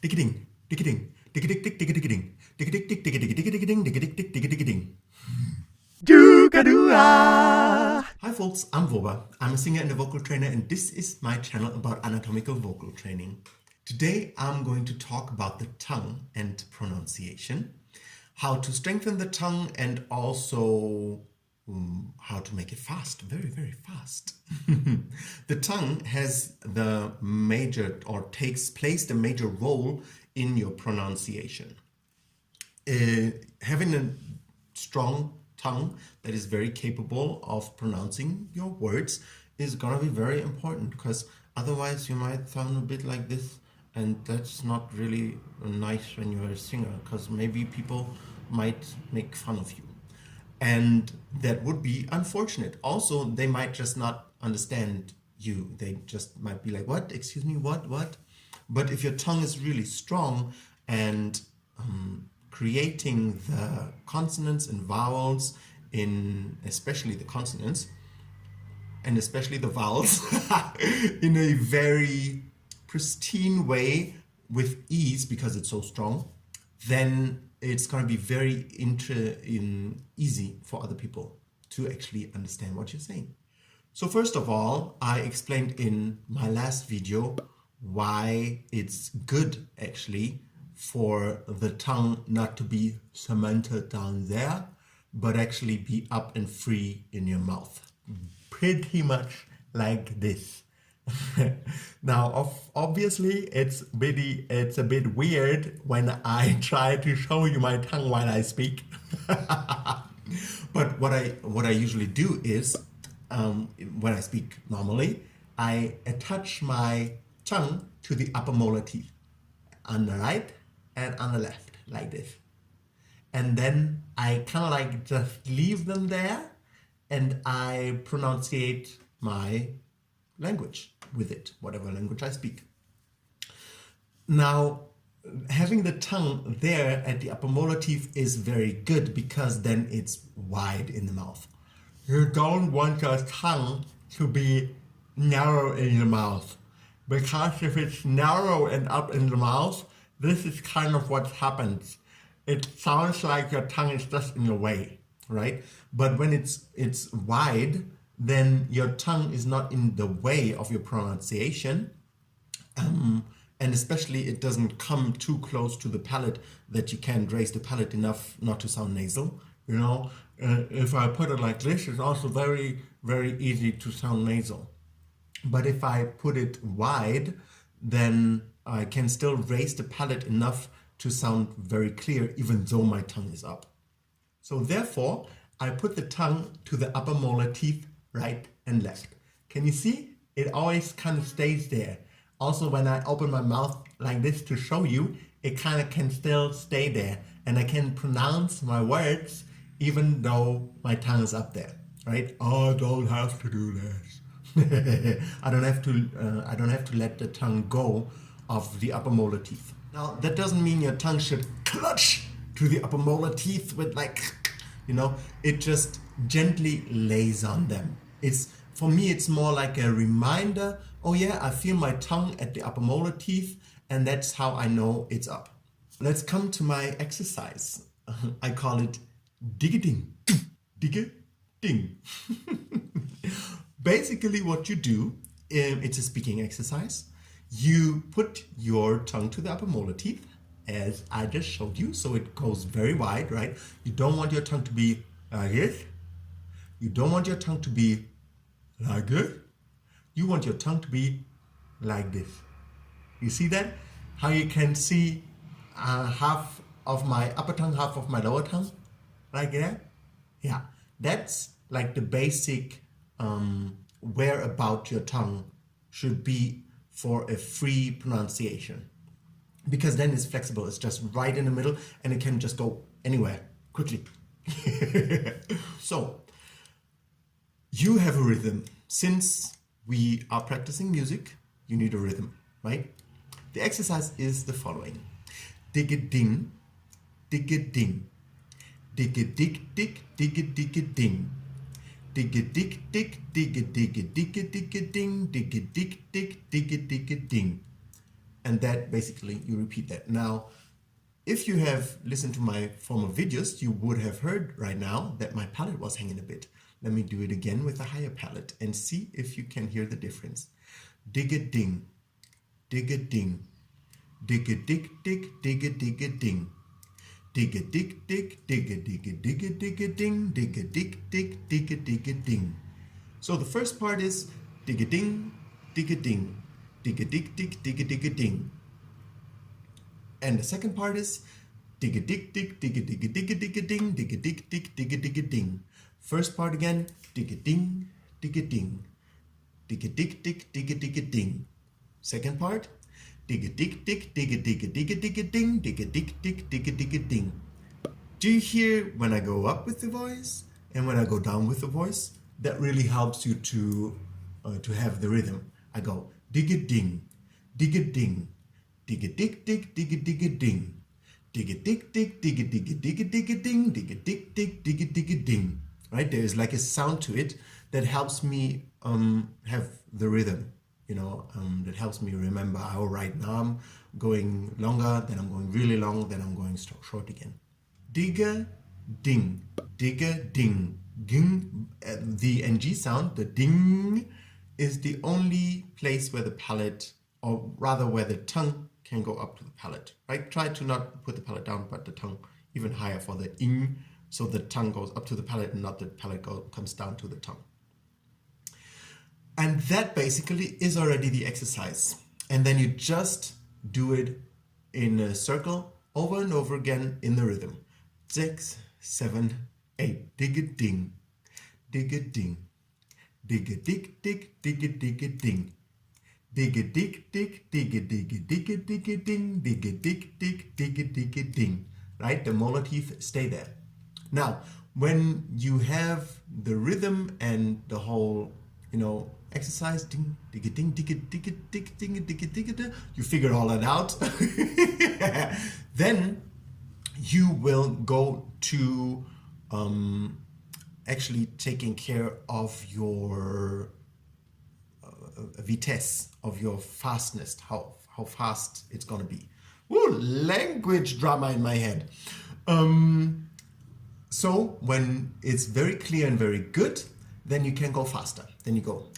Digge-Ding, Digge-Ding, Digge-Dick-Dick, Digge-Dick-Ding, Digge-Dick-Dick, Digge-Dick-Dick-Dick-Ding, Digge-Dick-Dick, Digge-Dick-Ding. Hi folks, I'm Voba. I'm a singer and a vocal trainer, and this is my channel about anatomical vocal training. Today I'm going to talk about the tongue and pronunciation, how to strengthen the tongue, and also how to make it fast, very, very fast. The tongue has the major or plays the major role in your pronunciation. Having a strong tongue that is very capable of pronouncing your words is gonna be very important, because otherwise you might sound a bit like this, and that's not really nice when you're a singer, because maybe people might make fun of you, and that would be unfortunate. Also, they might just not understand you. They just might be like, what, excuse me, what? But if your tongue is really strong and creating the consonants and vowels, in especially the consonants and especially the vowels in a very pristine way with ease, because it's so strong, then it's going to be very easy for other people to actually understand what you're saying. So first of all, I explained in my last video why it's good actually for the tongue not to be cemented down there, but actually be up and free in your mouth. Pretty much like this. Now, obviously, it's a bit weird when I try to show you my tongue while I speak. But what I usually do is, when I speak normally, I attach my tongue to the upper molar teeth on the right and on the left, like this. And then I kind of like just leave them there, and I pronunciate my language with it, whatever language I speak. Now, having the tongue there at the upper molar teeth is very good, because then it's wide in the mouth. You don't want your tongue to be narrow in the mouth, because if it's narrow and up in the mouth, this is kind of what happens. It sounds like your tongue is just in the way, right? But when it's wide, then your tongue is not in the way of your pronunciation, and especially it doesn't come too close to the palate that you can't raise the palate enough not to sound nasal. You know, if I put it like this, it's also very, very easy to sound nasal. But if I put it wide, then I can still raise the palate enough to sound very clear, even though my tongue is up. So therefore, I put the tongue to the upper molar teeth, right and left. Can you see? It always kind of stays there. Also, when I open my mouth like this to show you, it kind of can still stay there, and I can pronounce my words even though my tongue is up there, right? Oh, I don't have to do this. I don't have to let the tongue go of the upper molar teeth. Now, that doesn't mean your tongue should clutch to the upper molar teeth with it just gently lays on them. For me, it's more like a reminder, oh yeah, I feel my tongue at the upper molar teeth, and that's how I know it's up. Let's come to my exercise. I call it Digge-Ding. Digge-Ding. Basically what you do, it's a speaking exercise. You put your tongue to the upper molar teeth, as I just showed you, so it goes very wide, right? You don't want your tongue to be like this. You don't want your tongue to be like this. You want your tongue to be like this. You see that? How you can see half of my upper tongue, half of my lower tongue? Like that? Yeah, that's like the basic whereabout your tongue should be for a free pronunciation. Because then it's flexible, it's just right in the middle, and it can just go anywhere quickly. So, you have a rhythm. Since we are practicing music, you need a rhythm, right? The exercise is the following. Digge-Ding, Digge-Ding. Digge-Dick-Dick, Digge-Digge-Ding. Digge-Dick-Dick, Digge-Digge-Digge-Digge-Ding. Digge-Dick-Dick, Digge-Digge-Ding. And that basically, you repeat that. Now, if you have listened to my former videos, you would have heard right now that my palate was hanging a bit. Let me do it again with a higher palate and see if you can hear the difference. Digge-ding, digge-ding, digge-dig-dig, digge-digge-ding. Digge-dig-dig, digge-digge-digge, digge-ding, digge-dig-dig, digge-digge-ding. So the first part is digge-ding, digge-ding, digge-dig-dig, digge-digge-ding. And the second part is digge-dig-dig, digge-digge-digge, digge-ding, digge-dig-dig, digge-digge-ding. First part again, digge-ding, digge-ding, digge-dig-dig, digge-digge-ding. Second part, digge-dig-dig, digge-digge-digge, digge-ding, digge-dig-dig, digge-digge-ding. Do you hear when I go up with the voice and when I go down with the voice? That really helps you to have the rhythm. I go digge-ding, digge-ding, digge-dig-dig, digge-digge-ding, digge-dig-dig, digge-digge-digge, digge-digge-ding, digge-dig-dig, digge-digge-ding. Right? There is like a sound to it that helps me have the rhythm. That helps me remember how right now I'm going longer, then I'm going really long, then I'm going short again. Digge-ding, digge-ding, ging. The ng sound, the ding, is the only place where the palate, or rather where the tongue can go up to the palate, right? Try to not put the palate down, but the tongue even higher for the ing, so the tongue goes up to the palate and not the palate comes down to the tongue. And that basically is already the exercise. And then you just do it in a circle over and over again in the rhythm. 6, 7, 8. Digge-ding, digge-ding, digge-dig-dig, digge-digge-ding. Digge-dig-dig, digge-digge-digge, digge-digge-ding, digge-dig-dig, digge-digge-ding. Right? The molar teeth stay there. Now, when you have the rhythm and the whole, exercise, ding, digge-ding, digge-digge-digge, digge-digge-digge, you figure all that out. Then you will go to actually taking care of your vitesse, of your fastness, how fast it's gonna be. Woo, language drama in my head. So when it's very clear and very good, then you can go faster. Then you go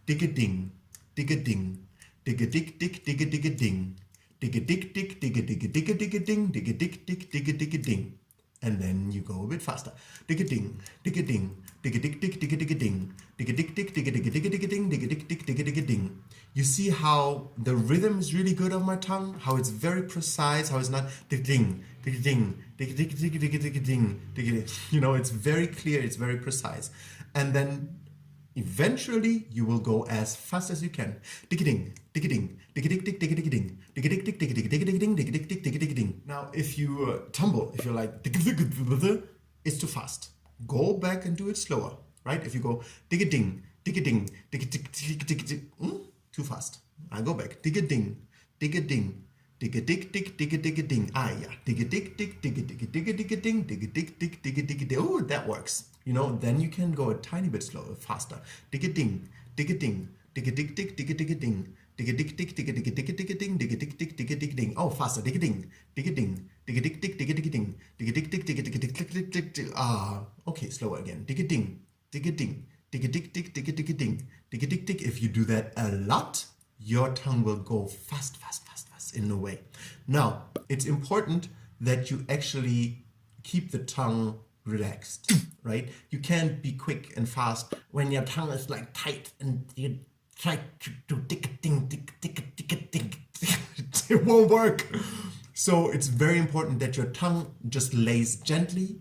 digge-ding, digge-ding, digge-dig-dig, digge-digge-ding, digge-dig-dig, digge-digge-digge, digge-ding, digge-dig-dig, digge-digge-ding. And then you go a bit faster. Digge-ding, digge-ding, digge-dig-dig, digge-digge-ding, digge-dig-dig, digge-digge-digge, digge-ding, digge-dig-dig, digge-digge-ding. You see how the rhythm is really good of my tongue, how it's very precise, how it's not digge-ding, digge-ding, digge-dig-dig, digge-digge-ding, digge-ding. It's very clear, it's very precise. And then eventually you will go as fast as you can. Digge-ding, digge-ding, digge-dig-dig, digge-dig-ding, digge-dig-dig, digge-dig, digge-dig-ding, digge-dig-dig, digge-dig-ding. Now, if you tumble, if you're like, it's too fast. Go back and do it slower, right? If you go digge-ding, digge-ding, digge-dig, digge-dig, too fast. I go back. Digge-ding, digge-ding, digge-dig-dig, digge-dig-ding. Yeah. Digge-dig-dig, digge-dig, digge-dig-ding, digge-dig-dig, digge-dig-ding. Oh, that works. Then you can go a tiny bit slower, faster. Digge-ding, digge-ding, digge-dig-dig, digge-dig-ding, digge-dig-dig, digge-dig, digge-dig-ding, digge-dig-dig, digge-dig-ding. Oh, faster. Digge-ding, digge-ding, digge-dig-dig, digge-dig-ding, digge-dig-dig, digge-dig-dig. Okay, slower again. Digge-ding, digge-ding, digge-dig-dig, digge-dig-ding, digge-dig-dig. If you do that a lot, your tongue will go fast, fast, fast, fast in a way. Now, it's important that you actually keep the tongue relaxed, right? You can't be quick and fast when your tongue is like tight and you try to do digge-ding, digge-dig-dig-dig. It won't work. So it's very important that your tongue just lays gently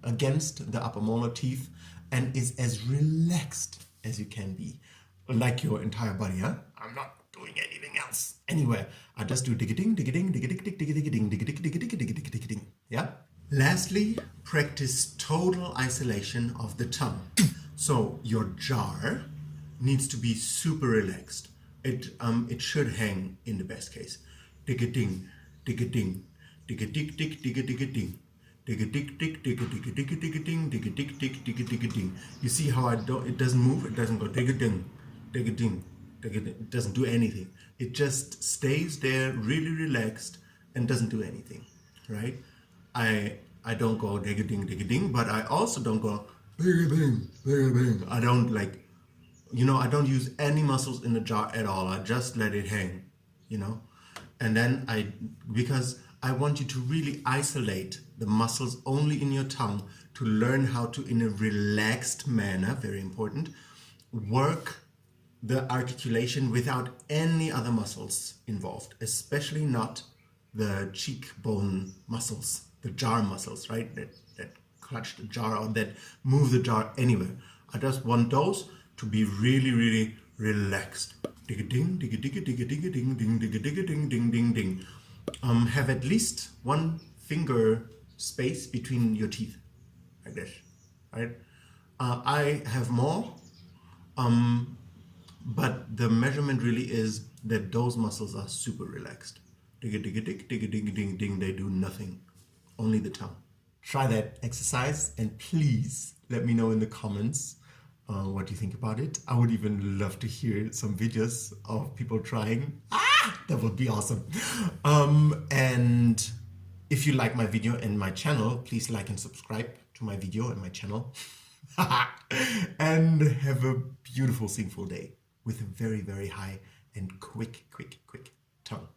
against the upper molar teeth and is as relaxed as you can be, like your entire body. I'm not doing anything else anywhere. I just do digge-ding, digge-ding, digge-dig-dig, digge-dig-ding, digge-dig-dig, digge-dig-dig, digge-dig-ding. Yeah. Lastly, practice total isolation of the tongue. So your jar needs to be super relaxed. It should hang in the best case. Digge-ding, digge-ding, digge-dig-dig, digge-dig-ding, digge-dig-dig, digge-dig-dig, digge-dig-ding, digge-dig-dig, digge-dig-ding. You see how it doesn't move? It doesn't go digge-ding, digge-ding, It doesn't do anything. It just stays there really relaxed and doesn't do anything, right? I don't go digge-ding, digge-ding, but I also don't go digge-ding, digge-ding. I don't like, I don't use any muscles in the jar at all. I just let it hang, and then because I want you to really isolate the muscles only in your tongue to learn how to, in a relaxed manner, very important, work the articulation without any other muscles involved, especially not the cheekbone muscles, the jar muscles, right? That clutch the jar or that move the jar anywhere. I just want those to be really, really relaxed. Digge-ding, digge-digge, digge-digge, ding, ding, digge-digge, ding, ding, ding, ding. Have at least one finger space between your teeth, like this, right? I have more, but the measurement really is that those muscles are super relaxed. Digge, digge, dig, digge, digge, ding, ding, they do nothing, only the tongue. Try that exercise and please let me know in the comments what you think about it. I would even love to hear some videos of people trying. That would be awesome. And if you like my video and my channel, please like and subscribe to my video and my channel. And have a beautiful, singful day with a very, very high and quick tongue.